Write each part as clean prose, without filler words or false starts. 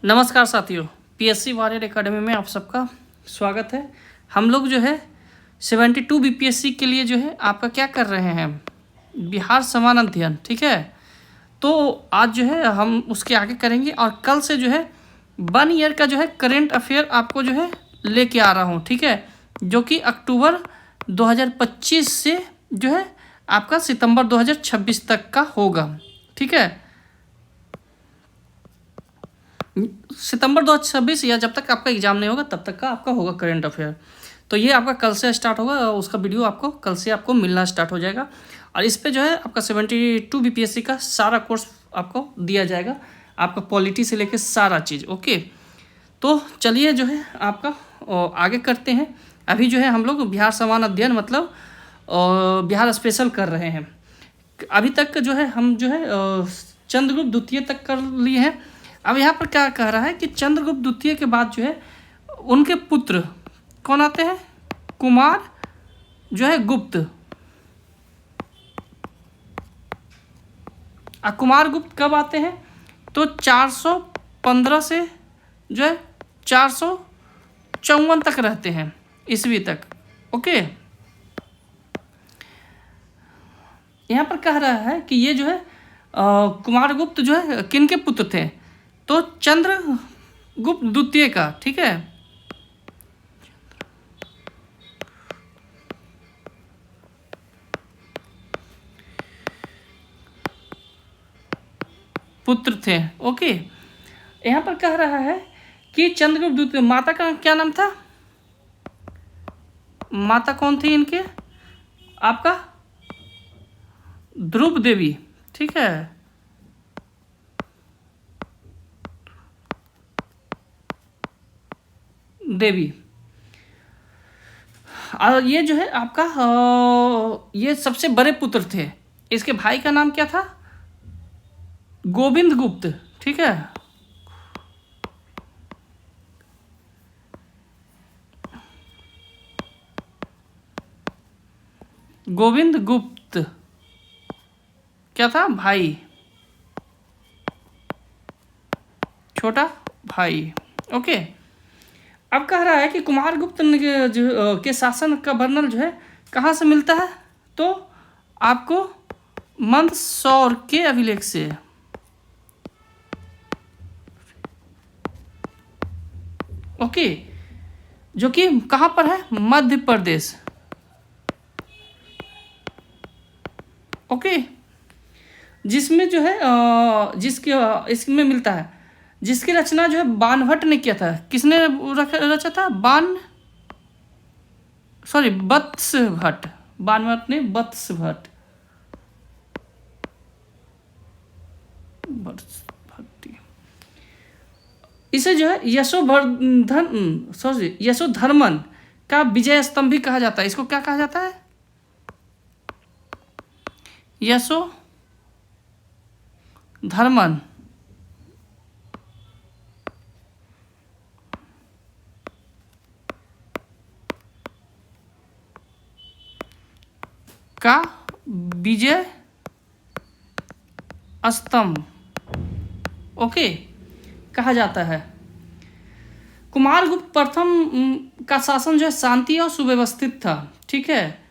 नमस्कार साथियों, PSC warrior academy में आप सबका स्वागत है। हम लोग जो है 72 बीपीएससी के लिए जो है आपका क्या कर रहे हैं, बिहार समान अध्ययन। ठीक है, तो आज जो है हम उसके आगे करेंगे और कल से जो है 1 ईयर का जो है करेंट अफेयर आपको जो है लेके आ रहा हूँ। ठीक है, जो कि अक्टूबर 2025 से जो है आपका सितंबर 2026 तक का होगा। ठीक है, सितंबर 2026 या जब तक आपका एग्जाम नहीं होगा तब तक का आपका होगा करेंट अफेयर। तो ये आपका कल से स्टार्ट होगा, उसका वीडियो आपको कल से आपको मिलना स्टार्ट हो जाएगा और इस पे जो है आपका 72 बीपीएससी का सारा कोर्स आपको दिया जाएगा, आपका पॉलिटी से लेके सारा चीज़। ओके, तो चलिए जो है आपका आगे करते हैं। अभी जो है हम लोग बिहार समान अध्ययन मतलब बिहार स्पेशल कर रहे हैं। अभी तक जो है हम जो है चंद्रगुप्त द्वितीय तक कर लिए हैं। अब यहाँ पर क्या कह रहा है कि चंद्रगुप्त द्वितीय के बाद जो है उनके पुत्र कौन आते हैं, कुमार जो है गुप्त। कुमार गुप्त कब आते हैं तो 415 से जो है 454 तक रहते हैं ईस्वी तक। ओके, यहाँ पर कह रहा है कि ये जो है कुमार गुप्त जो है किन के पुत्र थे, तो चंद्रगुप्त द्वितीय का। ठीक है, पुत्र थे। ओके, यहाँ पर कह रहा है कि चंद्रगुप्त द्वितीय माता का क्या नाम था, माता कौन थी इनके, आपका ध्रुव देवी। ठीक है, देवी। और ये जो है आपका ये सबसे बड़े पुत्र थे। इसके भाई का नाम क्या था, गोविंद गुप्त। ठीक है, गोविंद गुप्त क्या था, भाई, छोटा भाई। ओके, अब कह रहा है कि कुमार गुप्त के शासन का वर्णन जो है कहाँ से मिलता है, तो आपको मंदसौर के अभिलेख से। ओके, जो कि कहाँ पर है, मध्य प्रदेश। ओके, जिसमें जो है जिसके इसमें मिलता है, जिसकी रचना जो है बाणभट्ट ने किया था। किसने रचा था, वत्स भट्ट। बाणभट्ट ने वत्स भट्ट इसे जो है यशोधर्मन का विजय स्तंभ भी कहा जाता है। इसको क्या कहा जाता है, यशोधर्मन का विजय स्तंभ। ओके, कहा जाता है। कुमारगुप्त प्रथम का शासन जो है शांति और सुव्यवस्थित था। ठीक है,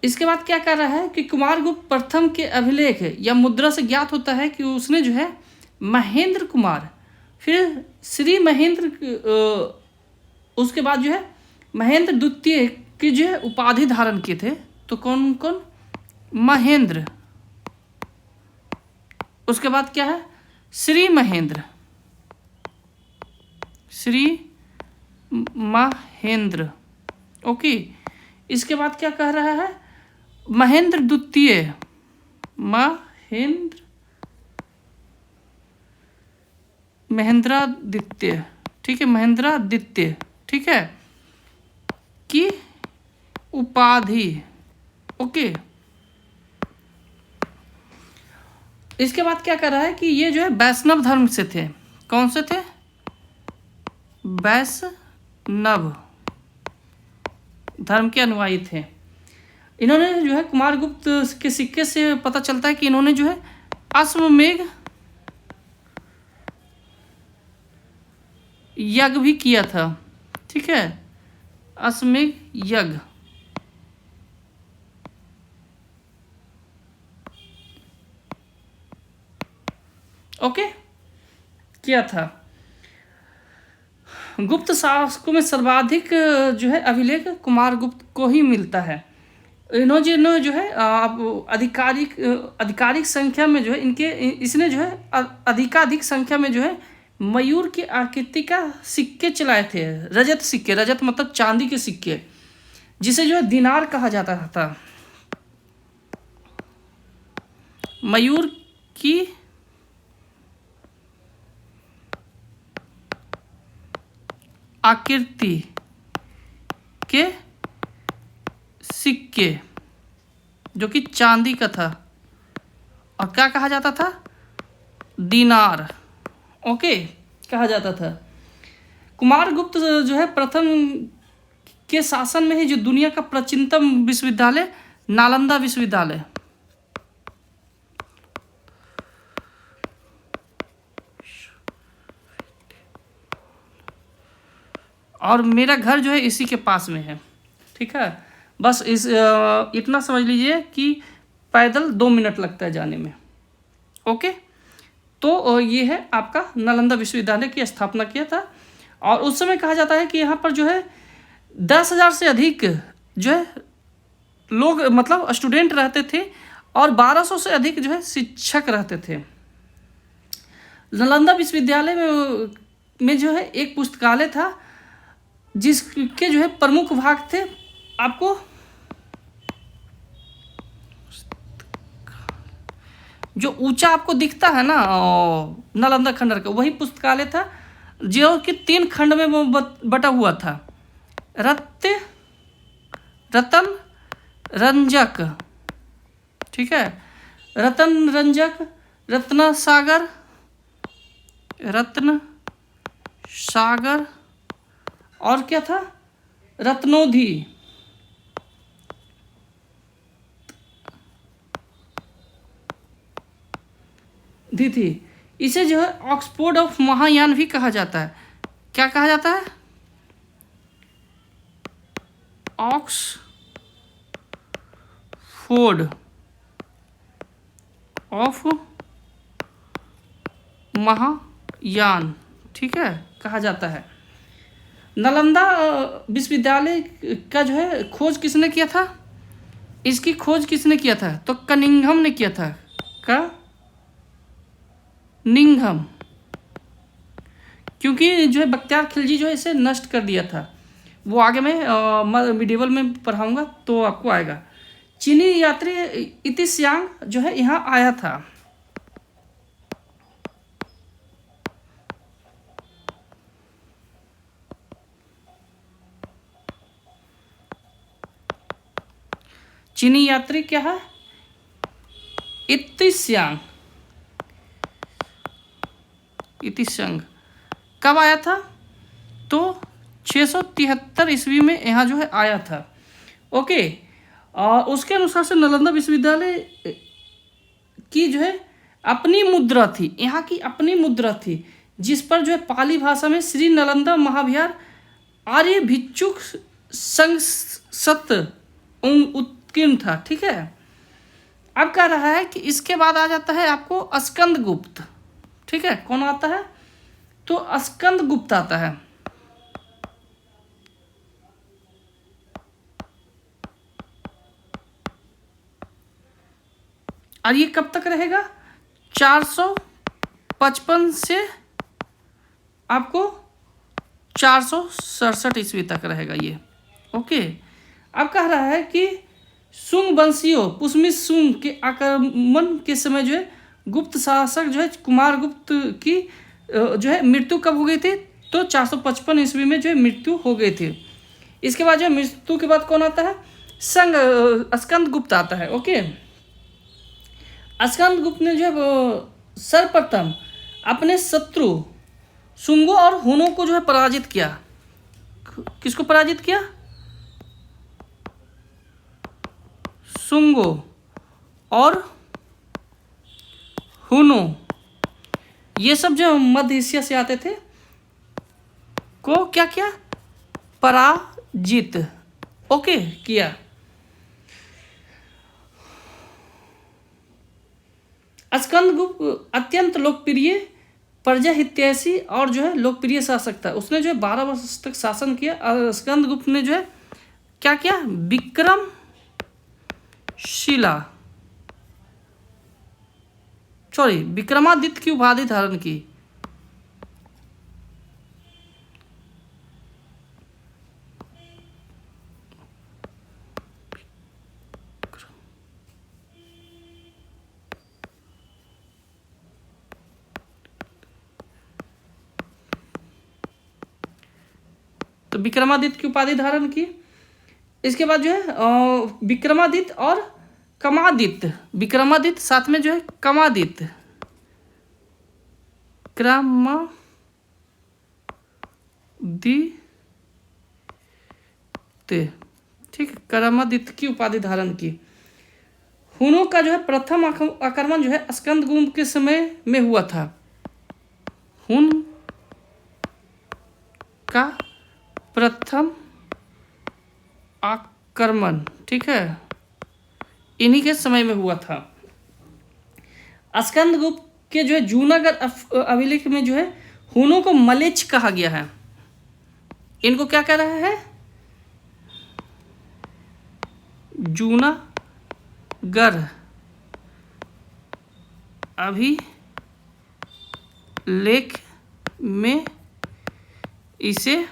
इसके बाद क्या कर रहा है कि कुमारगुप्त प्रथम के अभिलेख या मुद्रा से ज्ञात होता है कि उसने जो है महेंद्र कुमार, फिर श्री महेंद्र, उसके बाद जो है महेंद्र द्वितीय की जो है उपाधि धारण किए थे। तो कौन कौन, महेंद्र, उसके बाद क्या है श्री महेंद्र, श्री महेंद्र। ओके, इसके बाद क्या कह रहा है, महेंद्र द्वितीय, महेंद्रादित्य। ठीक है, महेंद्रादित्य। ठीक है, की उपाधि। ओके, इसके बाद क्या कर रहा है कि ये जो है वैष्णव धर्म से थे। कौन से थे, वैष्णव धर्म के अनुयायी थे। इन्होंने जो है कुमारगुप्त के सिक्के से पता चलता है कि इन्होंने जो है अश्वमेध यज्ञ भी किया था, ठीक है, अश्वमेध यज्ञ। ओके, किया था। गुप्त शासकों में सर्वाधिक जो है अभिलेख कुमार गुप्त को ही मिलता है। इन्होंने जो है आप आधिकारिक संख्या में जो है इसने जो है अधिकाधिक संख्या में जो है मयूर की आकृति का सिक्के चलाए थे। रजत सिक्के, रजत मतलब चांदी के सिक्के, जिसे जो है दिनार कहा जाता था। मयूर की आकृति के सिक्के जो कि चांदी का था, और क्या कहा जाता था, दीनार, ओके, कहा जाता था। कुमार गुप्त जो है प्रथम के शासन में ही जो दुनिया का प्राचीनतम विश्वविद्यालय नालंदा विश्वविद्यालय, और मेरा घर जो है इसी के पास में है, ठीक है। बस इतना समझ लीजिए कि पैदल 2 मिनट लगता है जाने में, ओके। तो ये है आपका नालंदा विश्वविद्यालय की स्थापना किया था, और उस समय कहा जाता है कि यहाँ पर जो है 10,000 से अधिक जो है लोग मतलब स्टूडेंट रहते थे, और 1200 से अधिक जो है शिक्षक रहते थे। नालंदा विश्वविद्यालय में जो है एक पुस्तकालय था, जिसके जो है प्रमुख भाग थे आपको जो ऊंचा आपको दिखता है ना नालंदा खंडहर का, वही पुस्तकालय था, जो कि 3 खंड में वो बटा हुआ था। रतन रंजक, ठीक है, रतन रंजक, रत्न सागर, और क्या था, रत्नोधि, थी। इसे जो है ऑक्सफोर्ड ऑफ महायान भी कहा जाता है। क्या कहा जाता है, ऑक्सफोर्ड ऑफ महायान, ठीक है, कहा जाता है। नालंदा विश्वविद्यालय का जो है खोज किसने किया था, इसकी खोज किसने किया था, तो कनिंघम ने किया था। निंघम, क्योंकि जो है बख्तियार खिलजी जो है इसे नष्ट कर दिया था। वो आगे मैं मिडिवल में पढ़ाऊंगा तो आपको आएगा। चीनी यात्री इतिश्यांग जो है यहाँ आया था। चीनी यात्री क्या है, इतिश्यांग कब आया था, तो 673 ईस्वी में यहाँ जो है आया था, ओके। उसके अनुसार से नालंदा विश्वविद्यालय की जो है अपनी मुद्रा थी, यहाँ की अपनी मुद्रा थी, जिस पर जो है पाली भाषा में श्री नालंदा महाविहार आर्य भिक्षुक संघ सत उत्कीर्ण था, ठीक है। अब कह रहा है कि इसके बाद आ जाता है आपको स्कंद गुप्त, ठीक है। कौन आता है, तो स्कंद गुप्त आता है। और ये कब तक रहेगा, 455 से आपको 467 ईस्वी तक रहेगा ये, ओके। अब कह रहा है कि सुंग वंशियों पुष्मित सुंग के आक्रमण के समय जो है गुप्त शासक जो है कुमार गुप्त की जो है मृत्यु कब हो गई थी, तो 455 ईस्वी में जो है मृत्यु हो गई थी। इसके बाद जो है मृत्यु के बाद कौन आता है, स्कंद गुप्त आता है, ओके। स्कंद गुप्त ने जो है सर्वप्रथम अपने शत्रु सुंगों और हुनों को जो है पराजित किया। किसको पराजित किया, सुंगो और हुनो, ये सब जो मध्य एशिया से आते थे, को क्या किया, पराजित, ओके किया। स्कंदगुप्त अत्यंत लोकप्रिय प्रजा हितैषी और जो है लोकप्रिय शासक था। उसने जो है 12 वर्ष तक शासन किया। और स्कंदगुप्त ने जो है क्या किया, विक्रमादित्य की उपाधि धारण की। तो विक्रमादित्य की उपाधि धारण की। इसके बाद जो है विक्रमादित्य और कमादित्य, विक्रमादित्य साथ में जो है कमादित्य, ठीक है, क्रमादित्य की उपाधि धारण की। हुनों का जो है प्रथम आक्रमण जो है स्कंदगुप्त के समय में हुआ था। हुन का प्रथम आक्रमण, ठीक है, इन्हीं के समय में हुआ था। स्कंदगुप्त के जो है जूनागढ़ अभिलेख में जो है हुनों को मलेच्छ कहा गया है। इनको क्या कह रहा है, जूनागढ़ अभिलेख में इसे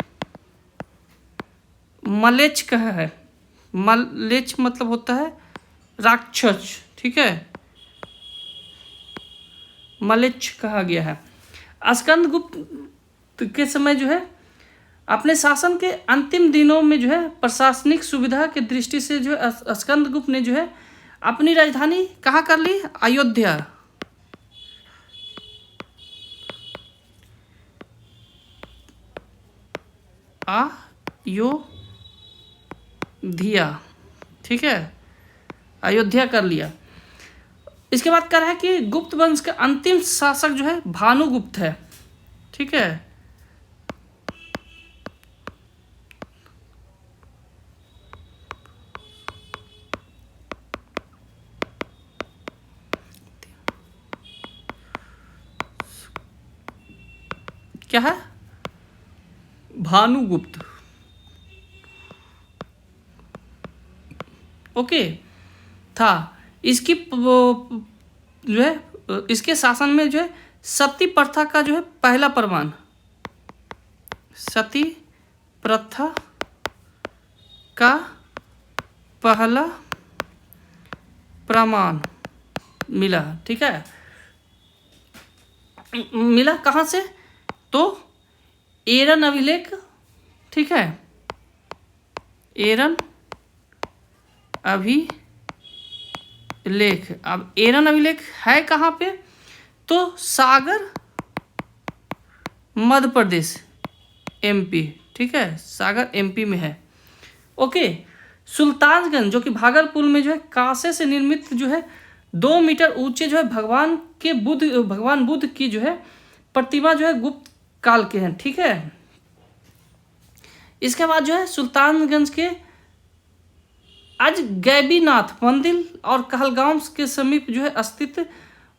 मलेच्छ कहा है। मलेच्छ मतलब होता है राक्षस, ठीक है, मलेच्छ कहा गया है। स्कंदगुप्त के समय जो है अपने शासन के अंतिम दिनों में जो है प्रशासनिक सुविधा की दृष्टि से जो है स्कंदगुप्त ने जो है अपनी राजधानी कहाँ कर ली, अयोध्या। अयोध्या, ठीक है, अयोध्या कर लिया। इसके बाद कह रहा है कि गुप्त वंश का अंतिम शासक जो है भानुगुप्त है, ठीक है। क्या है, भानुगुप्त, ओके था। इसकी जो है इसके शासन में जो है सती प्रथा का जो है पहला प्रमाण, सती प्रथा का पहला प्रमाण मिला, ठीक है। मिला कहाँ से, तो एरन अभिलेख, ठीक है, एरन अभिलेख। अब एरन अभिलेख है कहाँ पे, तो सागर मध्य प्रदेश एमपी, ठीक है, सागर एमपी में है, ओके। सुल्तानगंज जो कि भागलपुर में जो है कांसे से निर्मित जो है 2 मीटर ऊंचे जो है भगवान बुद्ध की जो है प्रतिमा जो है गुप्त काल के हैं, ठीक है। इसके बाद जो है सुल्तानगंज के आज गैबीनाथ मंदिर और कहलगांव के समीप जो है स्थित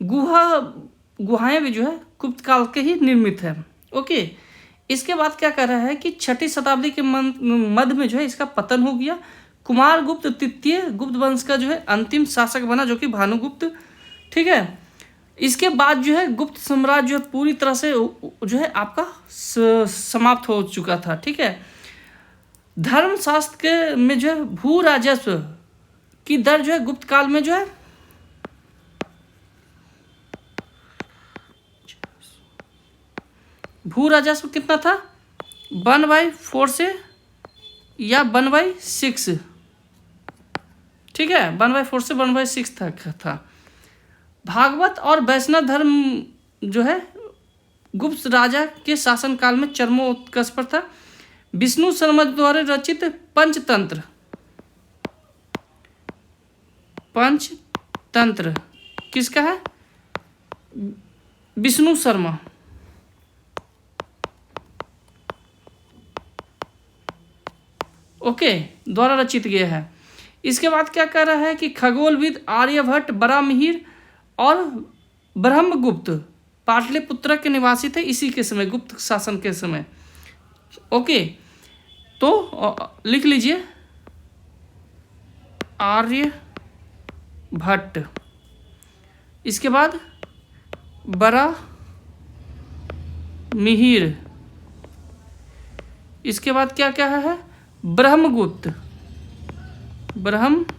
गुहाएं भी जो है गुप्त काल के ही निर्मित है, ओके। इसके बाद क्या कर रहा है कि 6ठी शताब्दी के मध्य में जो है इसका पतन हो गया। कुमारगुप्त तृतीय गुप्त वंश का जो है अंतिम शासक बना, जो कि भानुगुप्त, ठीक है। इसके बाद जो है गुप्त साम्राज्य जो है पूरी तरह से जो है आपका समाप्त हो चुका था, ठीक है। धर्मशास्त्र के में जो है भू राजस्व की दर जो है गुप्त काल में जो है भू राजस्व कितना था, 1/4 से या 1/6, ठीक है, 1/4 से 1/6 था। भागवत और वैष्णव धर्म जो है गुप्त राजा के शासनकाल में चरमोत्कर्ष पर था। विष्णु शर्मा द्वारा रचित पंचतंत्र किसका है, विष्णु शर्मा, ओके, द्वारा रचित गया है। इसके बाद क्या कह रहा है कि खगोलविद आर्यभट्ट, बराहमिहिर और ब्रह्मगुप्त पाटलिपुत्र के निवासी थे इसी के समय, गुप्त शासन के समय। ओके, तो लिख लीजिए आर्यभट्ट, इसके बाद बराहमिहिर, इसके बाद क्या क्या है ब्रह्मगुप्त, ब्रह्मगुप्त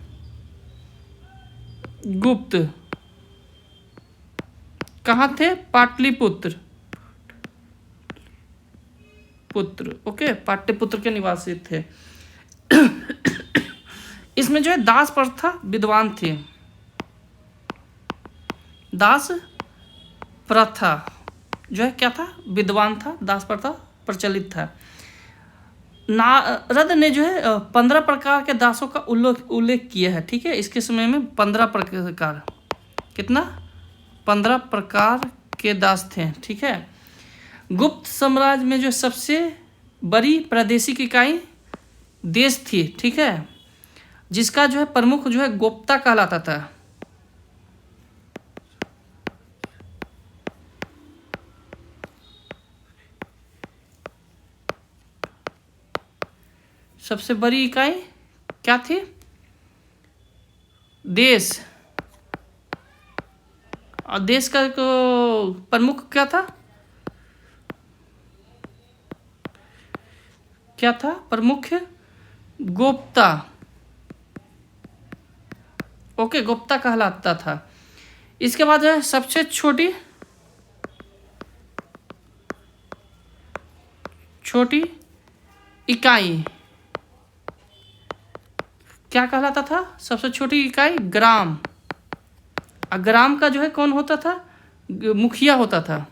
कहाँ थे? पाटलिपुत्र, ओके, पाटलिपुत्र के निवासी थे। इसमें जो है दास प्रथा विद्वान थे, दास प्रथा जो है क्या था? विद्वान था, दास प्रथा प्रचलित था। नारद ने जो है 15 प्रकार के दासों का उल्लेख किया है, ठीक है। इसके समय में 15 प्रकार, कितना? 15 प्रकार के दास थे, ठीक है। गुप्त साम्राज्य में जो सबसे बड़ी प्रादेशिक इकाई देश थी, ठीक है, जिसका जो है प्रमुख जो है गोप्ता कहलाता था। सबसे बड़ी इकाई क्या थी? देश, और देश का प्रमुख क्या था? क्या था प्रमुख? गोप्ता, ओके, गोप्ता कहलाता था। इसके बाद है सबसे छोटी इकाई क्या कहलाता था? सबसे छोटी इकाई ग्राम। ग्राम का जो है कौन होता था? मुखिया होता था,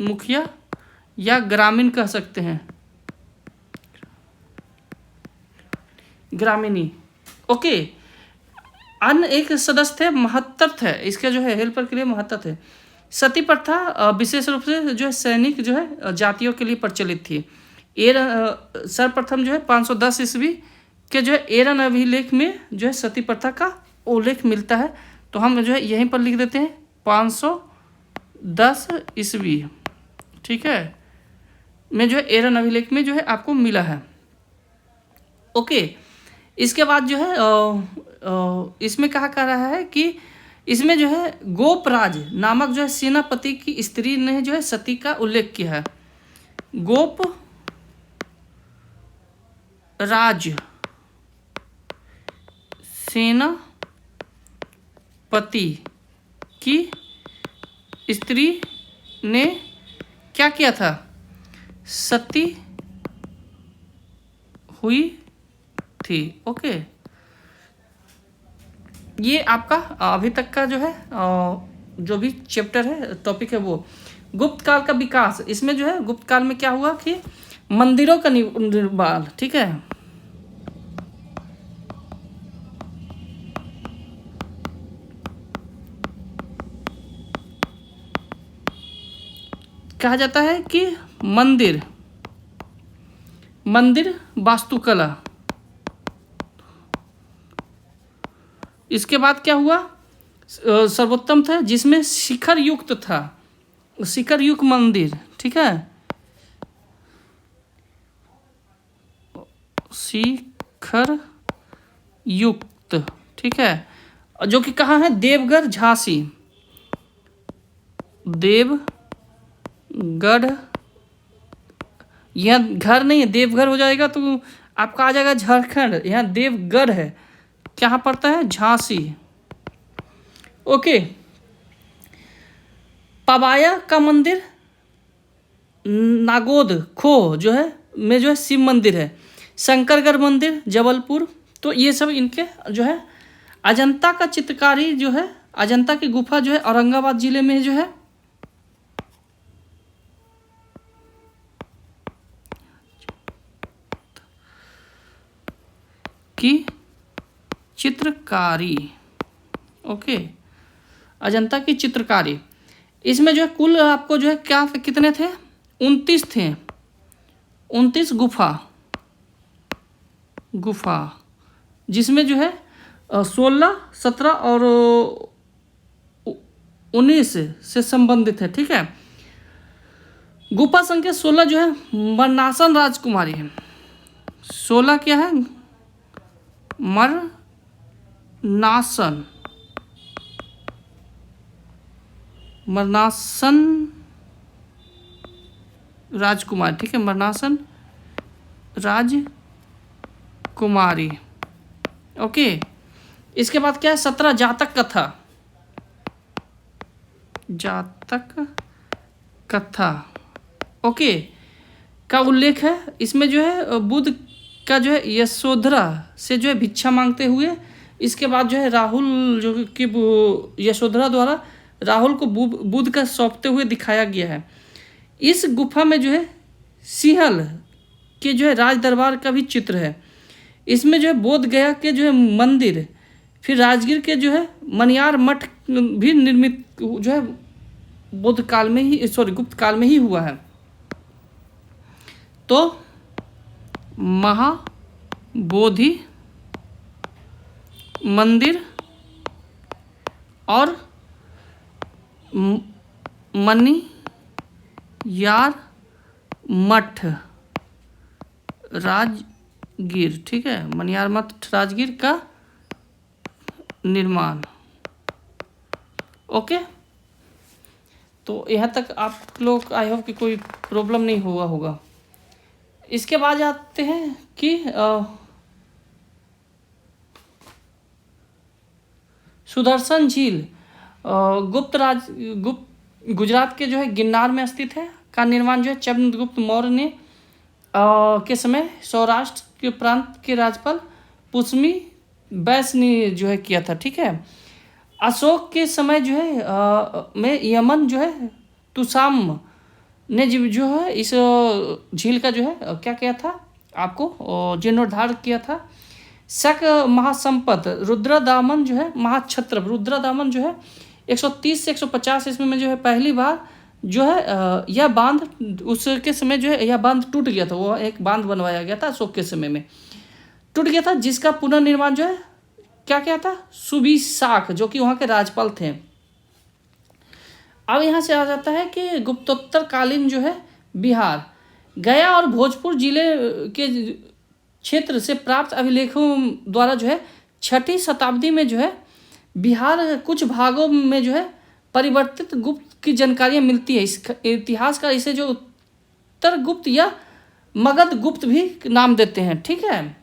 मुखिया या ग्रामीण कह सकते हैं, ग्रामीणी। ओके, अन्य एक सदस्य थे महत्तर थे, इसके जो है हेल्पर के लिए महत्तर थे। सती प्रथा विशेष रूप से जो है सैनिक जो है जातियों के लिए प्रचलित थी। सर्वप्रथम जो है 510 ईस्वी के जो है एरन अभिलेख में जो है सती प्रथा का उल्लेख मिलता है, तो हम जो है यहीं पर लिख देते हैं 510 ईस्वी, ठीक है, में जो है एरन अभिलेख में जो है आपको मिला है। ओके, इसके बाद जो है इसमें कहा कर रहा है कि इसमें जो है गोपराज नामक जो है सेनापति की स्त्री ने जो है सती का उल्लेख किया है। गोपराज सेनापति की स्त्री ने क्या किया था? सती हुई थी। ओके, ये आपका अभी तक का जो है जो भी चैप्टर है, टॉपिक है वो गुप्त काल का विकास। इसमें जो है गुप्त काल में क्या हुआ कि मंदिरों का निर्माण, ठीक है, कहा जाता है कि मंदिर वास्तुकला। इसके बाद क्या हुआ? सर्वोत्तम था जिसमें शिखर युक्त था, शिखर युक्त मंदिर, ठीक है, शिखर युक्त, ठीक है, जो कि कहाँ है? देवगढ़, झांसी, देवगढ़, यहाँ घर नहीं है, देवघर हो जाएगा तो आपका आ जाएगा झारखंड। यहाँ देवगढ़ है, क्या पड़ता है? झांसी। ओके, पबाया का मंदिर, नागोद खो जो है में जो है शिव मंदिर है, शंकरगढ़ मंदिर जबलपुर। तो ये सब इनके जो है अजंता का चित्रकारी जो है, अजंता की गुफा जो है औरंगाबाद जिले में जो है की चित्रकारी। ओके, अजंता की चित्रकारी। इसमें जो है कुल आपको जो है क्या कितने थे? 29 थे, 29 गुफा, गुफा, जिसमें जो है 16, 17 और 19 से संबंधित है। ठीक है, गुफा संख्या 16 जो है मरनासन राजकुमारी है। 16 क्या है? मरनासन राजकुमारी। ठीक है, मरनासन राजकुमारी। ओके, इसके बाद क्या है? 17 जातक कथा ओके का उल्लेख है। इसमें जो है बुद्ध का जो है यशोधरा से जो है भिक्षा मांगते हुए, इसके बाद जो है राहुल जो कि यशोधरा द्वारा राहुल को बुद्ध का सौंपते हुए दिखाया गया है। इस गुफा में जो है सिंहल के जो है राज दरबार का भी चित्र है। इसमें जो है बोध गया के जो है मंदिर, फिर राजगीर के जो है मनियार मठ भी निर्मित जो है बुद्ध काल में ही गुप्त काल में ही हुआ है। तो महाबोधि मंदिर और मनियार मठ राजगीर, ठीक है, मनियार मठ राजगीर का निर्माण। ओके, तो यहाँ तक आप लोग आई होप कि कोई प्रॉब्लम नहीं हुआ होगा। इसके बाद आते हैं कि सुदर्शन झील गुजरात के जो है गिरनार में स्थित है, का निर्माण जो है चंद्रगुप्त मौर्य ने के समय सौराष्ट्र के प्रांत के राज्यपाल पुष्मी बैस ने जो है किया था। ठीक है, अशोक के समय जो है में यमन जो है तुसाम ने जो है इस झील का जो है क्या किया था, आपको जीर्णोद्धार किया था। शक महासंपत रुद्रदामन जो है महाक्षत्र रुद्रदामन जो है 130 से 150 ईस्वी में जो है पहली बार जो है यह बांध, उसके समय जो है यह बांध टूट गया था। वो एक बांध बनवाया गया था अशोक के समय में, टूट गया था, जिसका पुनर्निर्माण जो है क्या था, सुबिसाख जो कि वहाँ के राज्यपाल थे। अब यहाँ से आ जाता है कि गुप्तोत्तर कालीन जो है बिहार, गया और भोजपुर जिले के क्षेत्र से प्राप्त अभिलेखों द्वारा जो है 6ठी शताब्दी में जो है बिहार कुछ भागों में जो है परिवर्तित गुप्त की जानकारियाँ मिलती है। इस इतिहासकार इसे जो उत्तर गुप्त या मगध गुप्त भी नाम देते हैं। ठीक है,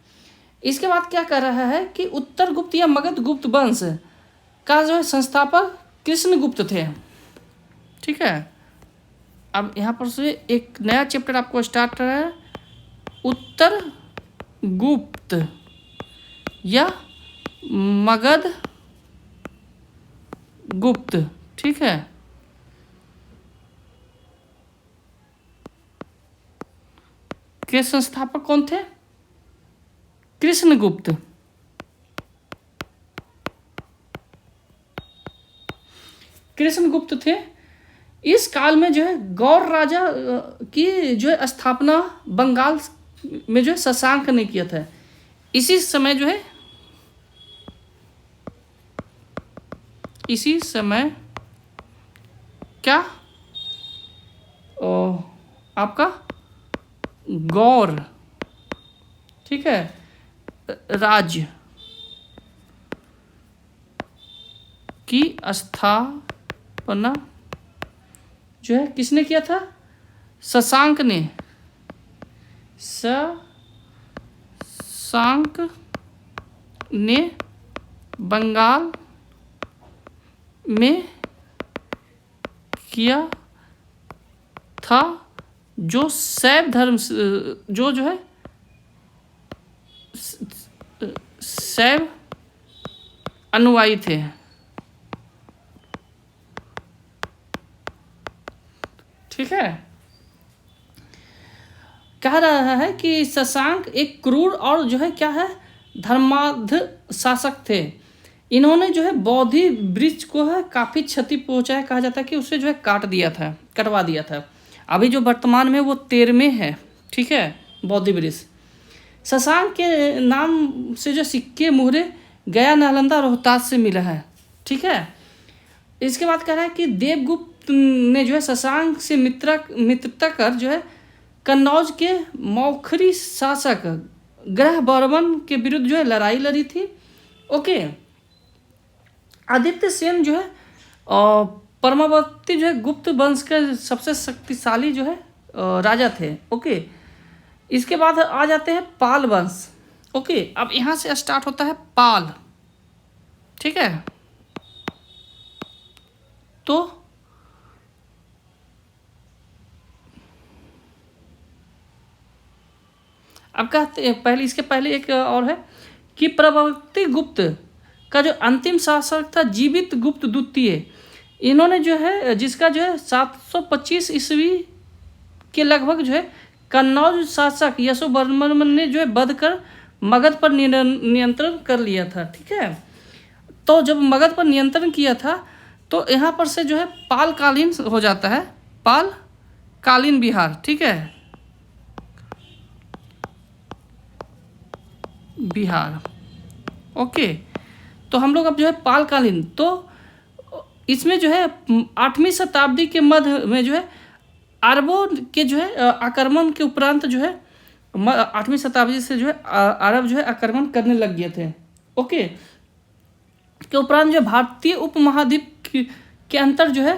इसके बाद क्या कर रहा है कि उत्तर गुप्त या मगध गुप्त वंश का जो है संस्थापक कृष्णगुप्त थे। ठीक है, अब यहाँ पर से एक नया चैप्टर आपको स्टार्ट है, उत्तर गुप्त या मगध गुप्त। ठीक है, के संस्थापक कौन थे? कृष्णगुप्त। कृष्णगुप्त थे। इस काल में जो है गौड़ राजा की जो है स्थापना बंगाल में जो है शशांक ने किया था। इसी समय क्या आपका गौर, ठीक है, राज्य की स्थापना जो है किसने किया था? शशांक ने। शशांक ने बंगाल में किया था, जो शैव धर्म जो है शैव अनुयायी थे। ठीक है, कह रहा है कि शशांक एक क्रूर और जो है क्या है धर्माध शासक थे। इन्होंने जो है बोधि वृक्ष को है काफ़ी क्षति पहुंचाया, कहा जाता है कि उसे जो है कटवा दिया था। अभी जो वर्तमान में वो 13वें है। ठीक है, बोधि वृक्ष। शशांक के नाम से जो सिक्के मुहरे गया, नालंदा, रोहतास से मिला है। ठीक है। इसके बाद कह रहा है कि देवगुप्त ने जो है शशांक से मित्रता कर जो है कन्नौज के मौखरी शासक ग्रह बर्मन के विरुद्ध जो है लड़ाई लड़ी थी। ओके। आदित्य सेन जो है परमावती जो है गुप्त वंश के सबसे शक्तिशाली जो है राजा थे। ओके। इसके बाद आ जाते हैं पाल वंश। ओके। अब यहाँ से स्टार्ट होता है पाल। ठीक है। तो अब कहते पहले इसके पहले एक और है कि प्रभावती गुप्त का जो अंतिम शासक था जीवित गुप्त द्वितीय, इन्होंने जो है जिसका जो है 725 ईस्वी के लगभग जो है कन्नौज शासक यशोवर्मन ने जो है वध कर मगध पर नियंत्रण कर लिया था। ठीक है। तो जब मगध पर नियंत्रण किया था तो यहाँ पर से जो है पालकालीन हो जाता है, पालकालीन बिहार। ठीक है। बिहार। ओके। तो हम लोग अब जो है पालकालीन, तो इसमें जो है 8वीं शताब्दी के मध्य में जो है अरबों के जो है आक्रमण के उपरांत जो है 8वीं शताब्दी से जो है अरब जो है आक्रमण करने लग गए थे। ओके। के उपरांत जो भारतीय उपमहाद्वीप के अंतर जो है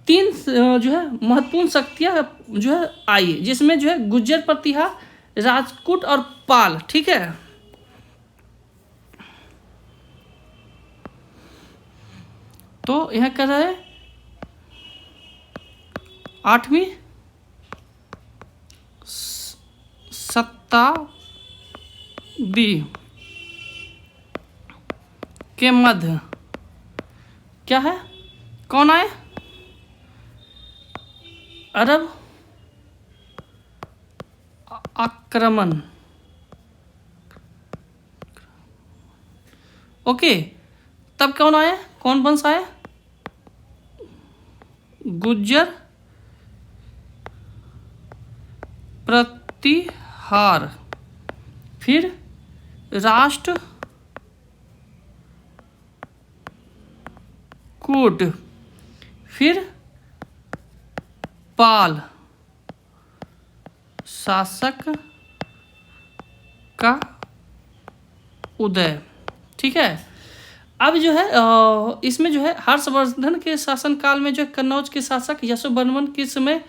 3 जो है महत्वपूर्ण शक्तियाँ जो है आई, जिसमें जो है गुज्जर, प्रतिहार, राजपूत और पाल। ठीक है। तो यह कर रहा है 8वीं शताब्दी के मध्य क्या है, कौन आए, अरब आक्रमण। ओके। तब कौन आए, कौन वंश आए, गुज्जर, प्रतिहार, फिर राष्ट्रकूट, फिर पाल शासक का उदय। ठीक है। अब जो है इसमें जो है हर्षवर्धन के शासनकाल में जो है कन्नौज के शासक यशोवर्मन के समय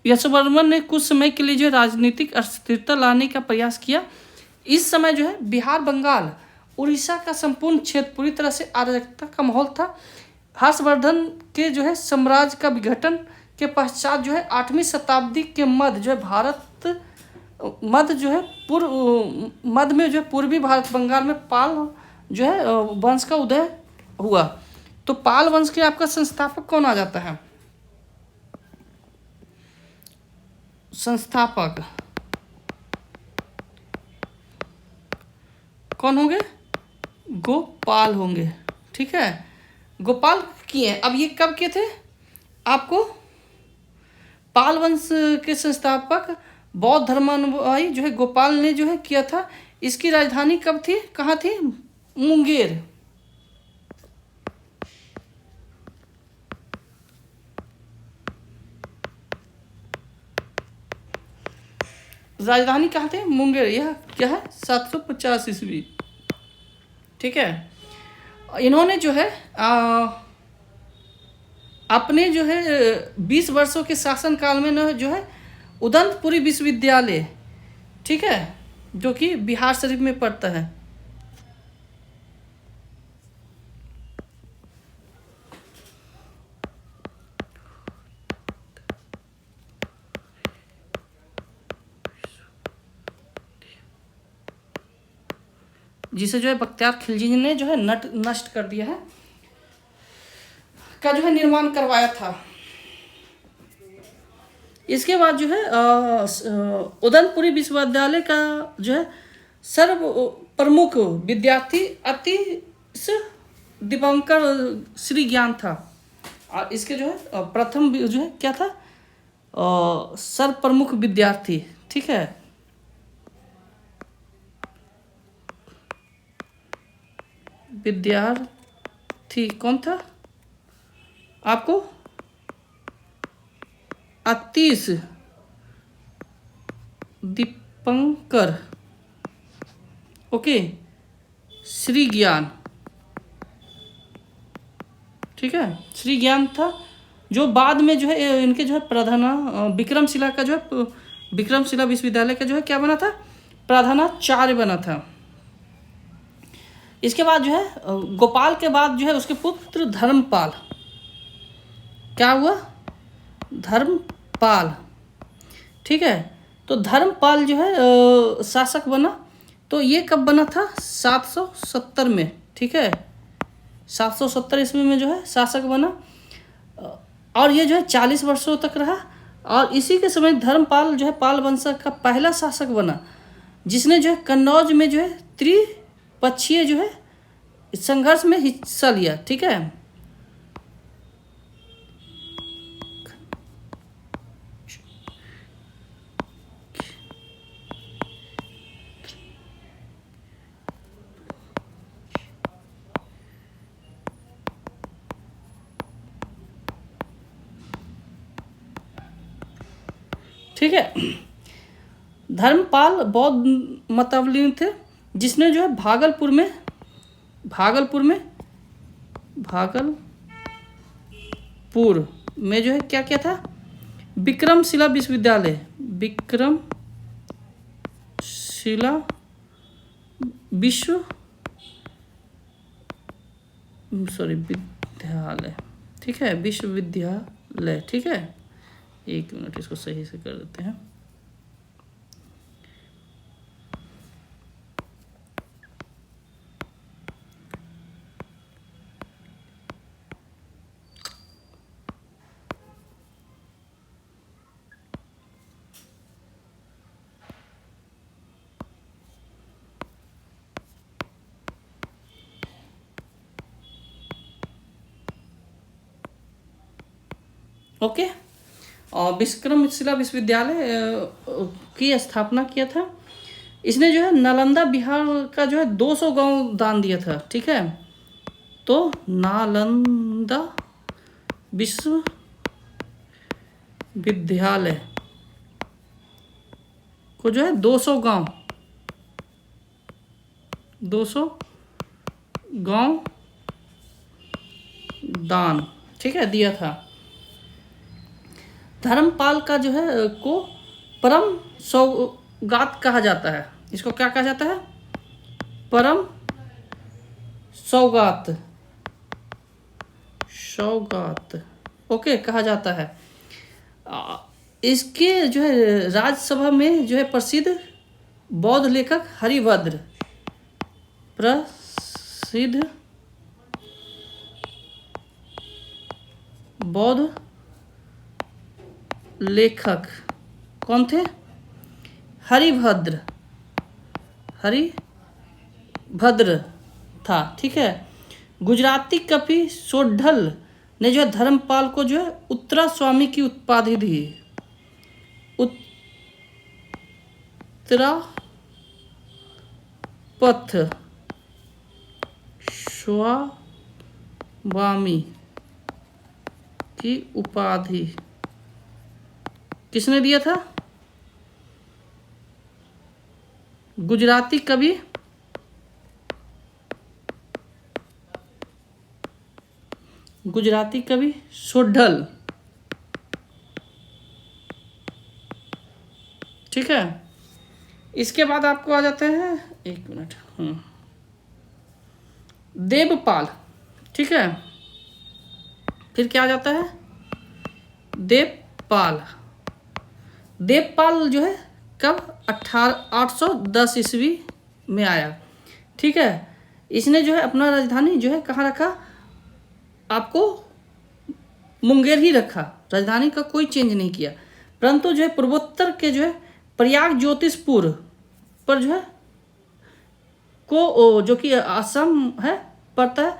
यशोवर्मन ने कुछ समय के लिए जो राजनीतिक अस्थिरता लाने का प्रयास किया। इस समय जो है बिहार, बंगाल, उड़ीसा का संपूर्ण क्षेत्र पूरी तरह से अराजकता का माहौल था। हर्षवर्धन के जो है साम्राज्य का विघटन के पश्चात जो है 8वीं शताब्दी के मध्य जो है भारत मध्य जो है मध्य में जो है पूर्वी भारत, बंगाल में पाल जो है वंश का उदय हुआ। तो पाल वंश के आपका संस्थापक कौन आ जाता है, संस्थापक कौन होंगे, गोपाल होंगे। ठीक है। गोपाल किए। अब ये कब किए थे आपको, पाल वंश के संस्थापक बौद्ध धर्मानुयायी जो है गोपाल ने जो है किया था। इसकी राजधानी कब थी, कहाँ थी, मुंगेर। राजधानी कहाँ थे, मुंगेर। यह क्या है 750 ईस्वी। ठीक है। इन्होंने जो है अपने जो है 20 वर्षों के शासनकाल में न जो है उदंतपुरी विश्वविद्यालय, ठीक है, जो कि बिहार शरीफ में पड़ता है, जिसे जो है बख्तियार खिलजी ने जो है नष्ट कर दिया है, का जो है निर्माण करवाया था। इसके बाद जो है उदयपुरी विश्वविद्यालय का जो है सर्व प्रमुख विद्यार्थी अतीश दीपंकर श्री ज्ञान था। इसके जो है प्रथम जो है क्या था, सर्व प्रमुख विद्यार्थी ठीक है। विद्यार्थी कौन था आपको? अतीश दीपंकर, ओके। श्री ज्ञान, ठीक है, श्री ज्ञान था, जो बाद में जो है इनके जो है विक्रमशिला का जो है विक्रमशिला विश्वविद्यालय का जो है क्या बना था? प्रधानाचार्य बना था। इसके बाद जो है गोपाल के बाद जो है उसके पुत्र धर्मपाल, क्या हुआ? धर्मपाल, ठीक है। तो धर्मपाल जो है शासक बना। तो ये कब बना था? 770 में, ठीक है। 770 ईस्वी में जो है शासक बना, और ये जो है 40 वर्षों तक रहा। और इसी के समय धर्मपाल जो है पाल वंश का पहला शासक बना, जिसने जो है कन्नौज में जो है त्रिपक्षीय जो है संघर्ष में हिस्सा लिया, ठीक है। ठीक है। धर्मपाल बौद्ध मतावलंबी थे, जिसने जो है भागलपुर में जो है क्या किया था? विक्रमशिला विश्वविद्यालय, विद्यालय, ठीक है, विश्वविद्यालय, ठीक है। एक मिनट, इसको सही से कर देते हैं। ओके। और विक्रमशिला विश्वविद्यालय की स्थापना किया था। इसने जो है नालंदा बिहार का जो है 200 गांव दान दिया था, ठीक है। तो नालंदा विश्वविद्यालय को जो है 200 गांव दान, ठीक है, दिया था। धर्मपाल का जो है को परम सौगात कहा जाता है। इसको क्या कहा जाता है? परम सौगात, ओके, कहा जाता है। इसके जो है राज्यसभा में जो है प्रसिद्ध बौद्ध लेखक हरिभद्र, प्रसिद्ध बौद्ध लेखक कौन थे? हरिभद्र था, ठीक है। गुजराती कवि सोढल ने जो है धर्मपाल को जो है उत्तरा स्वामी की उपाधि दी। उत्तरापथ स्वामी की उपाधि किसने दिया था? गुजराती कवि सोढल, ठीक है। इसके बाद आपको आ जाते हैं, एक मिनट, देवपाल, ठीक है। फिर क्या आ जाता है? देवपाल जो है कब? 810 ईस्वी में आया, ठीक है। इसने जो है अपना राजधानी जो है कहाँ रखा? आपको मुंगेर ही रखा, राजधानी का कोई चेंज नहीं किया। परंतु जो है पूर्वोत्तर के जो है प्रयाग ज्योतिषपुर पर जो है को जो कि असम है पड़ता है,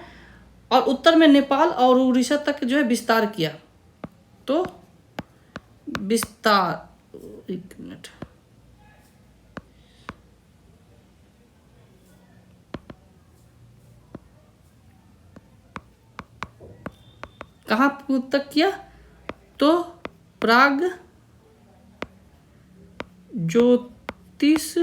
और उत्तर में नेपाल और उड़ीसा तक जो है विस्तार किया। तो विस्तार, एक मिनट, कहाँ तक किया? तो प्राग ज्योतिष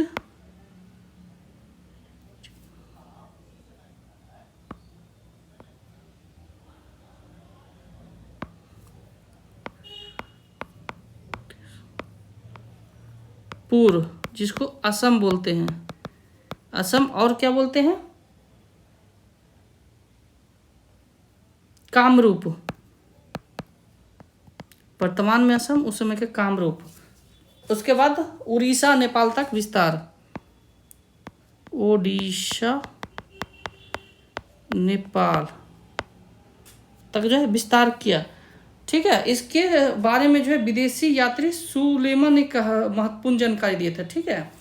पूर्व, जिसको असम बोलते हैं, असम, और क्या बोलते हैं? कामरूप। वर्तमान में असम, उस समय के कामरूप। उसके बाद उड़ीसा नेपाल तक विस्तार, ओडिशा नेपाल तक जो है विस्तार किया। ठीक है, इसके बारे में जो है विदेशी यात्री सुलेमान ने कहा, महत्वपूर्ण जानकारी दिए थे। ठीक है,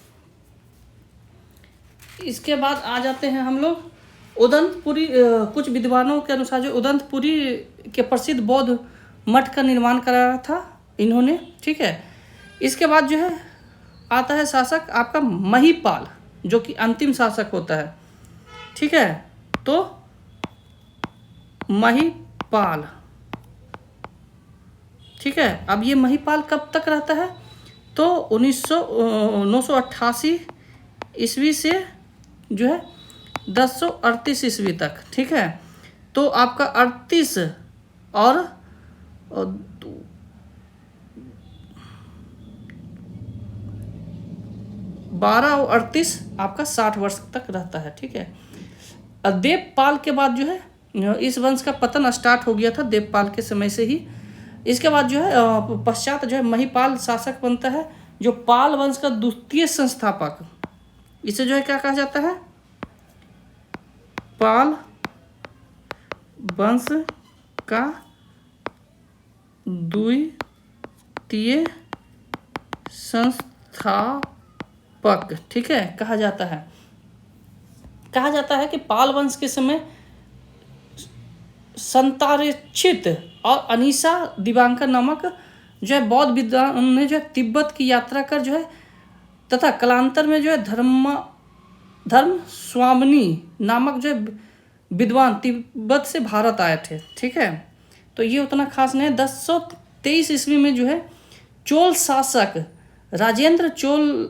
इसके बाद आ जाते हैं हम लोग उदंतपुरी। कुछ विद्वानों के अनुसार जो उदंतपुरी के प्रसिद्ध बौद्ध मठ का निर्माण कराया था इन्होंने। ठीक है, इसके बाद जो है आता है शासक आपका महिपाल, जो कि अंतिम शासक होता है। ठीक है, तो महिपाल। ठीक है, अब ये महिपाल कब तक रहता है? तो 988 ईस्वी से जो है 1038 ईस्वी तक। ठीक है, तो आपका 38 और 12 और 38 आपका 60 वर्ष तक रहता है। ठीक है, देवपाल के बाद जो है इस वंश का पतन स्टार्ट हो गया था देवपाल के समय से ही। इसके बाद जो है पश्चात जो है महिपाल शासक बनता है, जो पाल वंश का द्वितीय संस्थापक। इसे जो है क्या कहा जाता है? पाल वंश का द्वितीय संस्थापक। ठीक है, कहा जाता है कि पाल वंश के समय संतारेक्षित और अनीसा दिवांकर नामक जो है बौद्ध विद्वान ने जो है तिब्बत की यात्रा कर जो है तथा कलांतर में जो है धर्म स्वामिनी नामक जो है विद्वान तिब्बत से भारत आए थे। ठीक है, तो ये उतना खास नहीं है। 1023 ईस्वी में जो है चोल शासक राजेंद्र चोल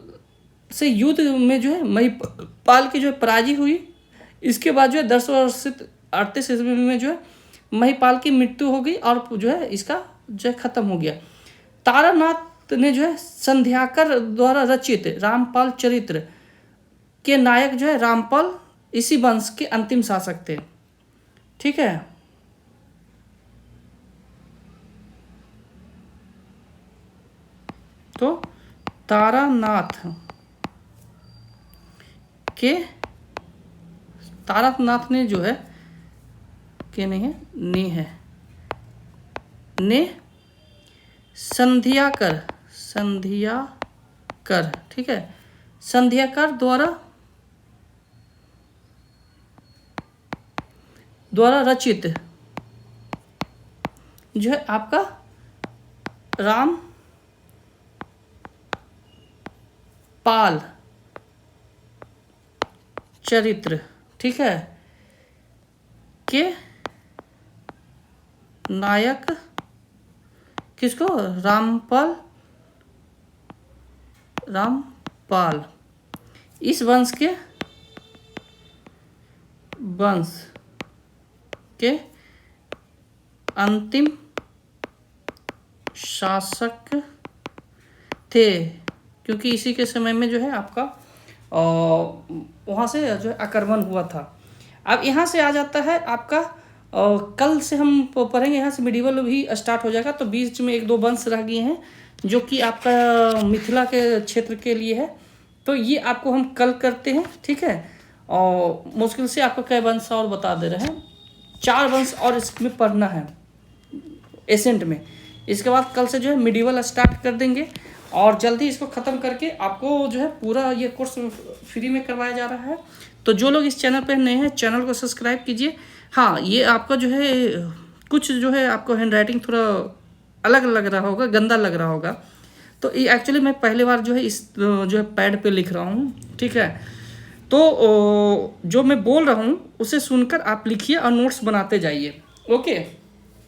से युद्ध में जो है महिपाल की जो है पराजय हुई। इसके बाद जो है 1038 ईस्वी में जो है महिपाल की मृत्यु हो गई और जो है इसका जो है खत्म हो गया। तारानाथ ने जो है संध्याकर द्वारा रचित रामपाल चरित्र के नायक जो है रामपाल इसी वंश के अंतिम शासक थे। ठीक है, तो तारानाथ ने जो है के नहीं है ने संध्याकर। ठीक है, संध्याकर द्वारा रचित जो है आपका रामपाल चरित्र। ठीक है, के नायक किसको? रामपाल इस वंश के अंतिम शासक थे, क्योंकि इसी के समय में जो है आपका वहाँ से जो है आक्रमण हुआ था। अब यहाँ से आ जाता है आपका कल से हम पढ़ेंगे, यहाँ से मिडिवल भी स्टार्ट हो जाएगा। तो बीच में 1-2 वंश रह गए हैं जो कि आपका मिथिला के क्षेत्र के लिए है, तो ये आपको हम कल करते हैं। ठीक है, और मुश्किल से आपको कई वंश और बता दे रहे हैं, 4 वंश और इसमें पढ़ना है एसेंट में। इसके बाद कल से जो है मिडिवल स्टार्ट कर देंगे और जल्दी इसको ख़त्म करके आपको जो है पूरा ये कोर्स फ्री में करवाया जा रहा है। तो जो लोग इस चैनल पर नए हैं, चैनल को सब्सक्राइब कीजिए। हाँ, ये आपका जो है कुछ जो है आपको हैंड राइटिंग थोड़ा अलग लग रहा होगा, गंदा लग रहा होगा, तो ये एक्चुअली मैं पहली बार जो है इस जो है पैड पे लिख रहा हूँ। ठीक है, तो जो मैं बोल रहा हूँ उसे सुनकर आप लिखिए और नोट्स बनाते जाइए। ओके।